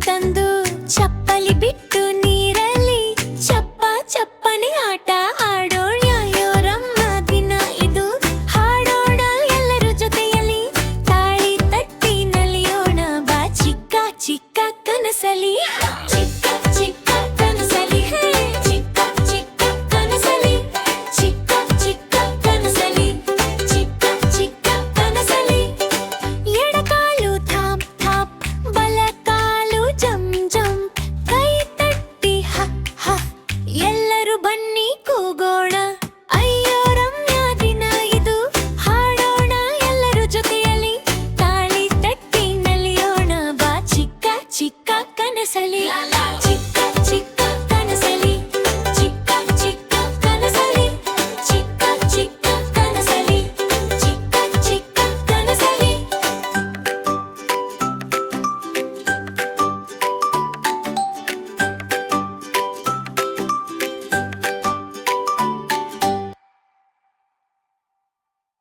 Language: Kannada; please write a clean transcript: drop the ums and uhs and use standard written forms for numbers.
ತಂದು ಚಪ್ಪಲಿ ಬಿಟ್ಟು ನೀರಲ್ಲಿ ಚಪ್ಪ ಚಪ್ಪನೆ ಆಟ ಆಡೋಣ ಯಾಯೋರಮ್ಮ ದಿನ ಇದು ಹಾಡೋಣ ಎಲ್ಲರೂ ಜೊತೆಯಲ್ಲಿ ತಾಳಿ ತಟ್ಟಿ ನಲಿಯೋಣ ಬಾ ಚಿಕ್ಕ ಚಿಕ್ಕ ಕನಸಲಿ